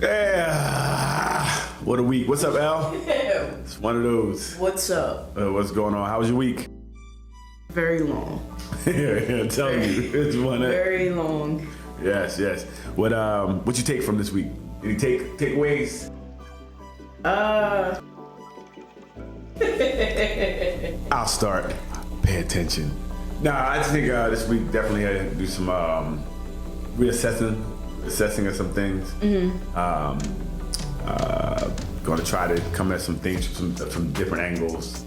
Yeah. What a week. What's up, Al? It's one of those. What's up? What's going on? How was your week? Very long. Yeah, tell you. It's one of Very long. Yes. What you take from this week? Any takeaways? I'll start. Pay attention. Nah, I think this week definitely had to do some assessing of some things. Going to try to come at some things from different angles.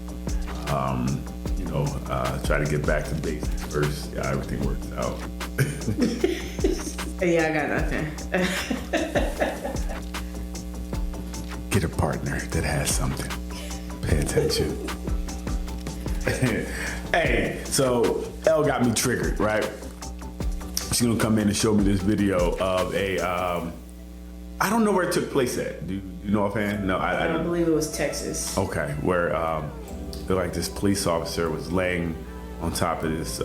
Try to get back to basics first. Yeah, everything works out. Yeah, I got nothing. Get a partner that has something. Pay attention. Hey, so Elle got me triggered, right? She's gonna come in and show me this video of a, I don't know where it took place at. Do you know offhand? No, I don't believe it was Texas. Okay, where like this police officer was laying on top of this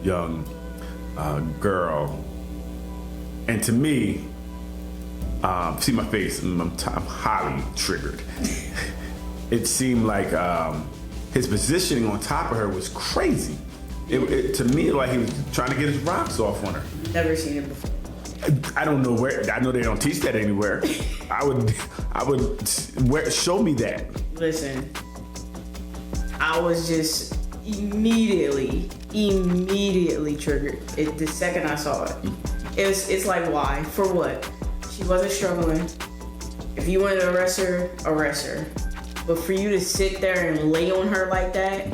young girl. And to me, see my face, I'm highly triggered. It seemed like his positioning on top of her was crazy. It to me, like he was trying to get his rocks off on her. Never seen it before. I don't know where. I know they don't teach that anywhere. I would. Show me that. Listen, I was just immediately triggered. The second I saw it, it's like, why? For what? She wasn't struggling. If you wanted to arrest her, arrest her. But for you to sit there and lay on her like that,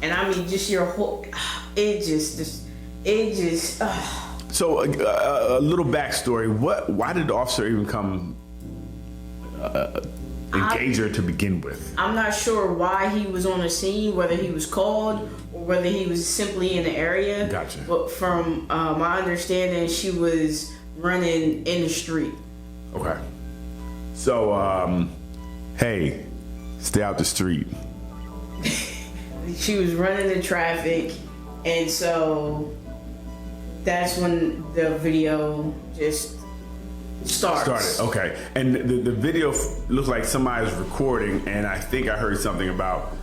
and I mean, just your whole, it just. So a little backstory. Why did the officer even come engage her to begin with? I'm not sure why he was on the scene, whether he was called or whether he was simply in the area. Gotcha. But from my understanding, she was running in the street. Okay. So, hey, stay out the street. She was running in traffic, and so that's when the video just started. Okay. And the video looks like somebody was recording, and I think I heard something about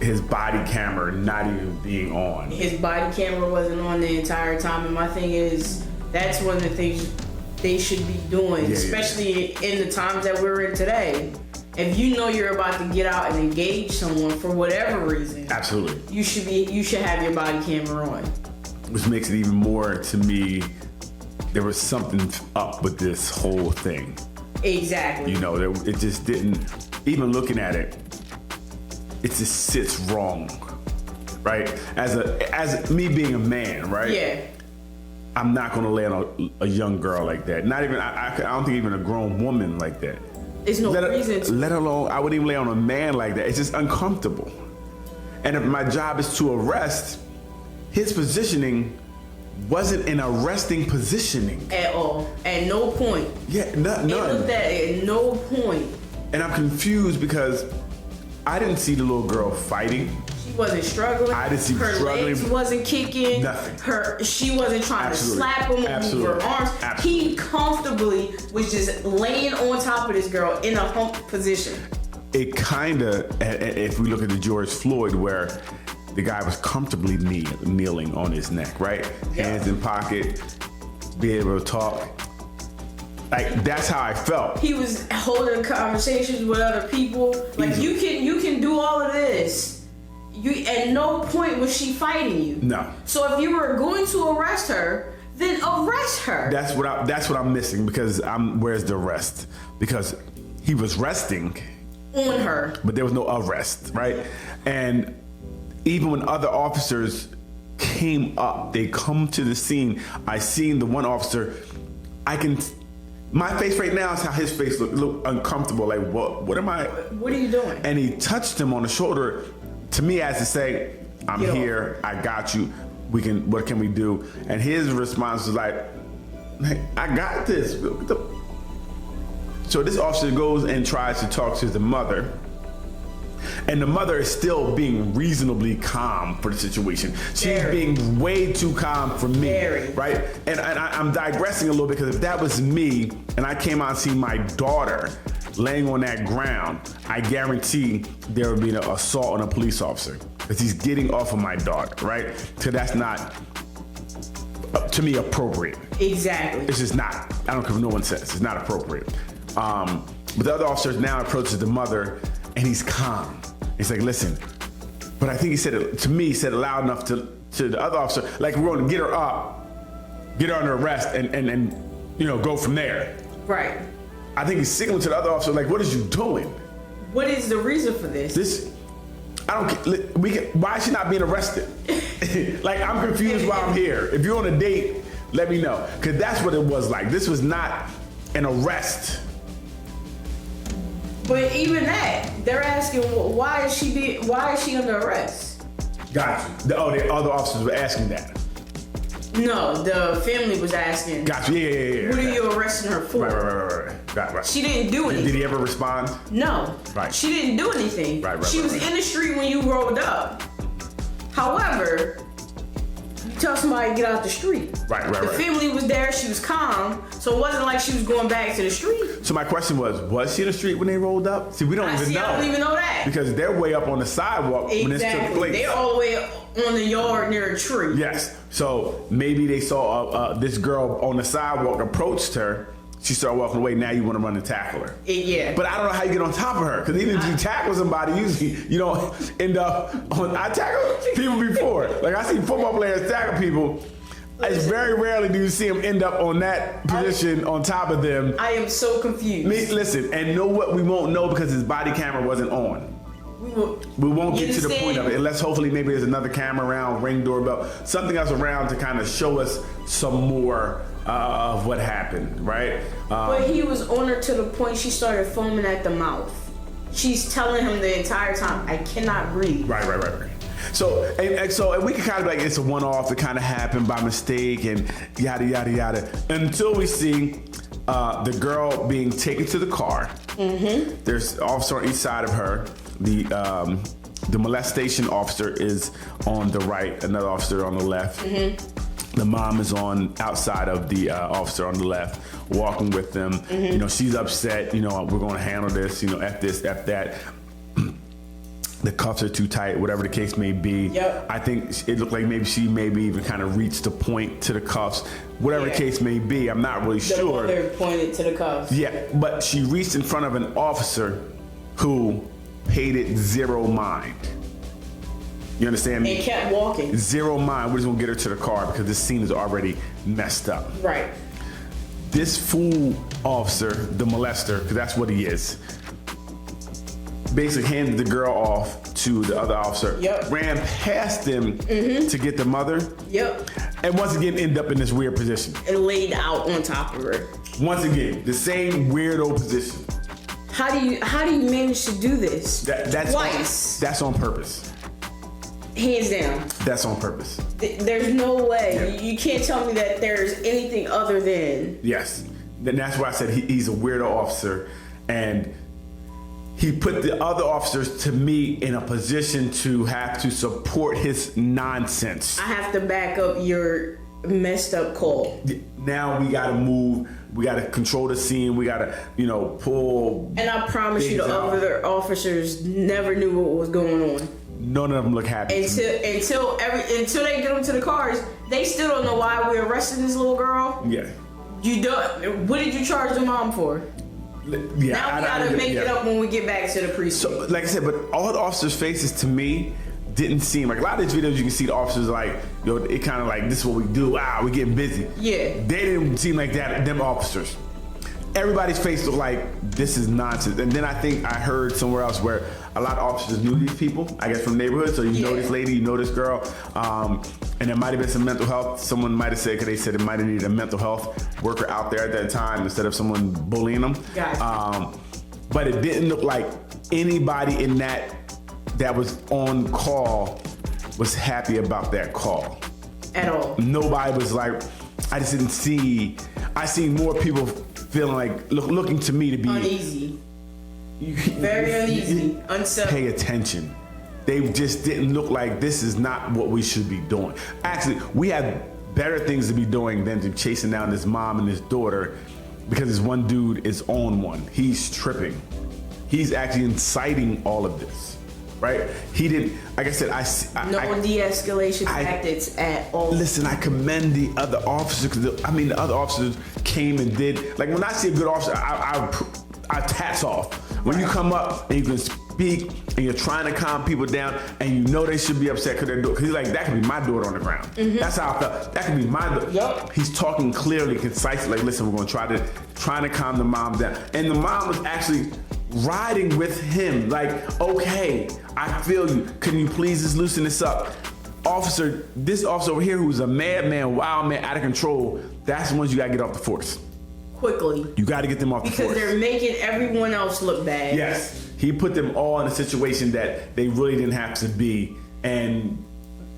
his body camera not even being on. His body camera wasn't on the entire time, and my thing is, that's one of the things they should be doing, especially in the times that we're in today. If you know you're about to get out and engage someone for whatever reason, absolutely, you should have your body camera on. Which makes it even more, to me, there was something up with this whole thing. Exactly. It just didn't, even looking at it, it just sits wrong, right? As me being a man, right? Yeah. I'm not gonna lay on a young girl like that. Not even, I don't think even a grown woman like that. There's no reason to. Let alone, I wouldn't even lay on a man like that. It's just uncomfortable. And if my job is to arrest, his positioning wasn't an arresting positioning. At all. At no point. Yeah, none. It looked at no point. And I'm confused because I didn't see the little girl fighting. She wasn't struggling. I didn't see her struggling. Legs wasn't kicking. Nothing. She wasn't trying to slap him or move her arms. Absolutely. He comfortably was just laying on top of this girl in a hump position. It kinda, if we look at the George Floyd, where the guy was comfortably kneeling on his neck, right? Yeah. Hands in pocket, be able to talk. Like, that's how I felt. He was holding conversations with other people. Like, you can do all of this. At no point was she fighting you. No. So if you were going to arrest her, then arrest her. That's what I'm missing, because where's the arrest? Because he was resting on her, but there was no arrest, right? And even when other officers came up, they come to the scene. I seen the one officer. My face right now is how his face looked uncomfortable. Like, what am I? What are you doing? And he touched him on the shoulder, to me, as to say, I'm here, I got you, what can we do? And his response was like, hey, I got this. So this officer goes and tries to talk to the mother, And the mother is still being reasonably calm for the situation. She's Very. being way too calm for me, Very. right? And I'm digressing a little bit because if that was me and I came out and see my daughter laying on that ground, I guarantee there would be an assault on a police officer because he's getting off of my daughter, right? So that's not, to me, appropriate. Exactly. It's just not. I don't care what no one says. It's not appropriate. But the other officer now approaches the mother and he's calm. He's like, listen, but I think he said it to me, he said it loud enough to the other officer, like we're going to get her up, get her under arrest and go from there. Right. I think he's signaling to the other officer, like, what is you doing? What is the reason for this? I don't. Why is she not being arrested? Like, I'm confused why I'm here. If you're on a date, let me know, because that's what it was like. This was not an arrest. But even that, they're asking, why is she under arrest? Got you. The other officers were asking that. No, the family was asking. Got you. Yeah. What are you arresting her for? Right. She didn't do anything. Did he ever respond? No. Right. She didn't do anything. Right. She was in the street when you rolled up. However, you tell somebody to get out the street. Right. The family was there. She was calm. So it wasn't like she was going back to the street. So my question was she in the street when they rolled up? See, we don't even know. I don't even know that. Because they're way up on the sidewalk when this took place. They're all the way on the yard near a tree. Yes. So maybe they saw this girl on the sidewalk, approached her. She started walking away. Now you want to run and tackle her. Yeah. But I don't know how you get on top of her. Because even if you tackle somebody, usually you don't end up on. I tackle people before. Like I see football players tackle people. It's very rarely do you see them end up on that position on top of them. I am so confused. Listen, and know what we won't know because his body camera wasn't on. We won't get to the point of it unless hopefully maybe there's another camera around, Ring doorbell, something else around to kind of show us some more of what happened, right? But he was on her to the point she started foaming at the mouth. She's telling him the entire time, I cannot breathe. Right. So and we can kind of like it's a one-off. It kind of happened by mistake and yada yada yada until we see the girl being taken to the car. Mm-hmm. There's an officer on each side of her. The molestation officer is on the right, another officer on the left. Mm-hmm. The mom is on outside of the officer on the left, walking with them. Mm-hmm. She's upset. We're going to handle this. F this, F that. The cuffs are too tight, whatever the case may be. Yep. I think it looked like maybe she even kind of reached the point to the cuffs, whatever the case may be. I'm not really sure. The mother pointed to the cuffs. Yeah, but she reached in front of an officer who paid it zero mind. You understand me? And kept walking. Zero mind. We're just gonna get her to the car because this scene is already messed up. Right. This fool officer, the molester, because that's what he is, basically handed the girl off to the other officer. Yep. Ran past him to get the mother. Yep. And once again ended up in this weird position. And laid out on top of her. Once again, the same weirdo position. How do you manage to do this? That's twice. That's on purpose. Hands down. That's on purpose. There's no way. Yeah. You can't tell me that there's anything other than. Yes. And that's why I said he's a weirdo officer. And he put the other officers, to me, in a position to have to support his nonsense. I have to back up your messed up call. Now we got to move. We got to control the scene. We got to, pull. And I promise you, the other officers never knew what was going on. None of them look happy. Until they get them to the cars, they still don't know why we arrested this little girl. Yeah. What did you charge the mom for? Yeah. Now we gotta make it up when we get back to the precinct. So, like I said, but all the officers' faces to me didn't seem like a lot of these videos. You can see the officers like, it kind of like, this is what we do. We're getting busy. Yeah. They didn't seem like that. Them officers. Everybody's face looked like this is nonsense. And then I think I heard somewhere else where a lot of officers knew these people, I guess from the neighborhood. So you know this lady, you know this girl. And there might have been some mental health. Someone might have said, because they said it might have needed a mental health worker out there at that time instead of someone bullying them. Gotcha. But it didn't look like anybody in that was on call was happy about that call. At all. Nobody was like, I just didn't see, I seen more people feeling like, looking to me to be uneasy. Very uneasy, unsettled. Pay attention. They just didn't look like this is not what we should be doing. Actually, we had better things to be doing than to chasing down this mom and this daughter because this one dude is on one. He's tripping. He's actually inciting all of this, right? He didn't, like I said, no de-escalation tactics at all. Listen, I commend the other officers. The other officers came and did. Like when I see a good officer, I hats off. When you come up and you can speak and you're trying to calm people down and you know they should be upset because they're doing, because he's like, that could be my daughter on the ground. That's how I felt. That could be my daughter. Yep. He's talking clearly, concisely, like, listen, we're going to trying to calm the mom down. And the mom was actually riding with him, like, okay, I feel you. Can you please just loosen this up? This officer over here who's a madman, wild man, out of control, that's the ones you got to get off the force. Quickly. You got to get them off the force. Because they're making everyone else look bad. Yes. He put them all in a situation that they really didn't have to be. And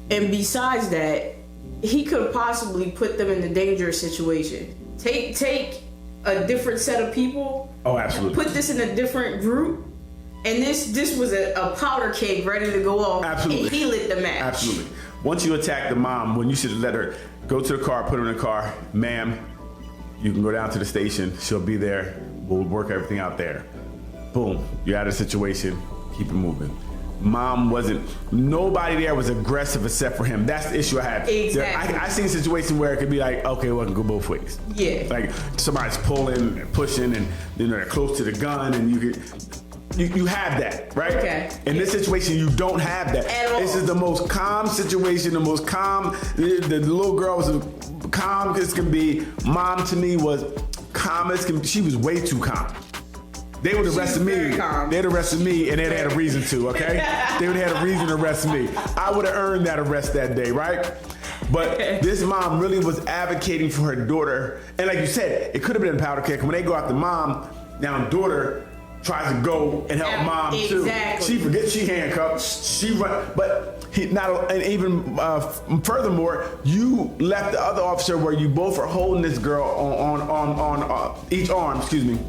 besides that, he could possibly put them in a dangerous situation. Take a different set of people. Oh, absolutely. Put this in a different group. And this was a powder keg ready to go off. Absolutely. And he lit the match. Absolutely. Once you attack the mom, when you should let her go to the car, put her in the car, ma'am, you can go down to the station. She'll be there. We'll work everything out there. Boom. You're out of the situation. Keep it moving. Nobody there was aggressive except for him. That's the issue I had. Exactly. I seen a situation where it could be like, okay, well, it can go both ways. Yeah. Like somebody's pulling and pushing and they're close to the gun and you have that, right? Okay. In this situation, you don't have that. At all. This is the most calm situation, the most calm. The little girl was as calm as can be. Mom to me was calm as can be. She was way too calm. They would have arrested me. They'd arrested me and they'd had a reason to, okay? They would have had a reason to arrest me. I would have earned that arrest that day, right? But this mom really was advocating for her daughter. And like you said, it could have been a powder keg. When they go after mom, now daughter tries to go and help mom too. Exactly. She forgets she handcuffed. She run, but he not. And even furthermore, you left the other officer where you both are holding this girl on each arm. Excuse me.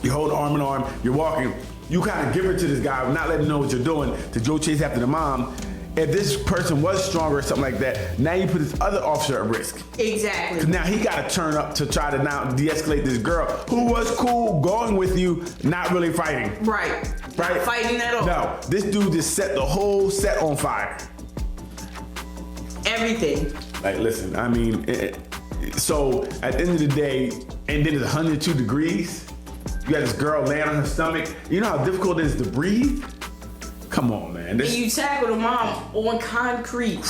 You hold arm in arm. You're walking. You kind of give her to this guy, not let him know what you're doing to go chase after the mom. If this person was stronger or something like that, now you put this other officer at risk. Exactly. Now he got to turn up to try to now de-escalate this girl who was cool going with you, not really fighting. Right. Not fighting at all. No, this dude just set the whole set on fire. Everything. Like, listen, I mean, so at the end of the day, and then it's 102 degrees. You got this girl laying on her stomach. You know how difficult it is to breathe? Come on, man. And you tackle the mom on concrete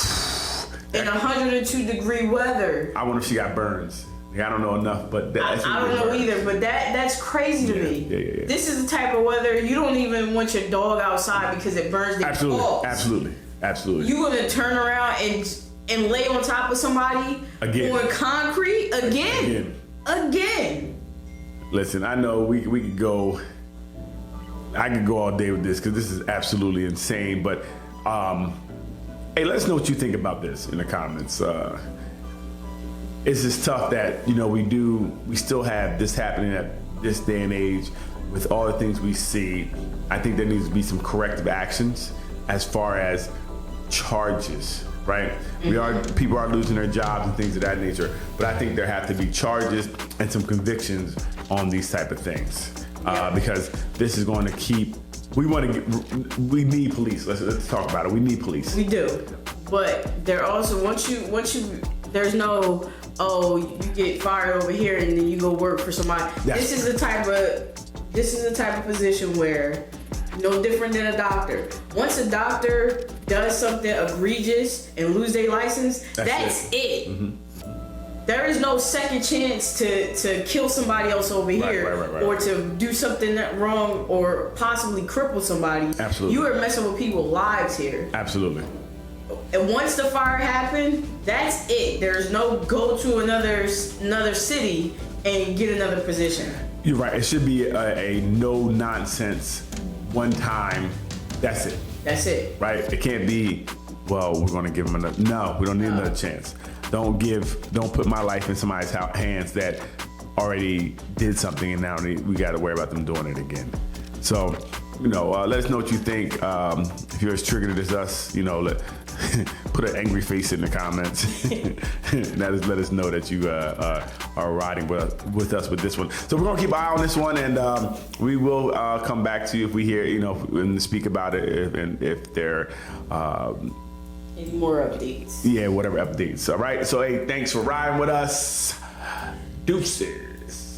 in 102 degree weather. I wonder if she got burns. Like, I don't know enough, but I don't know either, but that's crazy to me. Yeah. This is the type of weather you don't even want your dog outside because it burns their paws. Absolutely. You gonna turn around and lay on top of somebody on concrete again. Listen, I know we could go. I could go all day with this because this is absolutely insane. But hey, let us know what you think about this in the comments. It's just tough that we still have this happening at this day and age with all the things we see. I think there needs to be some corrective actions as far as charges. Right? People are losing their jobs and things of that nature, but I think there have to be charges and some convictions on these type of things because this is going to keep. We need police. Let's talk about it. We need police. We do, but there also once you there's no you get fired over here and then you go work for somebody. This is the type of position where. No different than a doctor. Once a doctor does something egregious and lose their license, that's it. Mm-hmm. There is no second chance to kill somebody else over here or to do something wrong or possibly cripple somebody. Absolutely. You are messing with people's lives here. Absolutely. And once the fire happened, that's it. There's no go to another city and get another position. You're right. It should be a no nonsense. One time, that's it. Right? It can't be, well, we're going to give them another. No, we don't need another chance. Don't put my life in somebody's hands that already did something and now we got to worry about them doing it again. So, let us know what you think. If you're as triggered as us, put an angry face in the comments. Let us know that you are riding with us with this one. So we're gonna keep an eye on this one, and we will come back to you if we hear, and speak about it, and if there. Any more updates? Yeah, whatever updates. All right. So hey, thanks for riding with us. Deuces.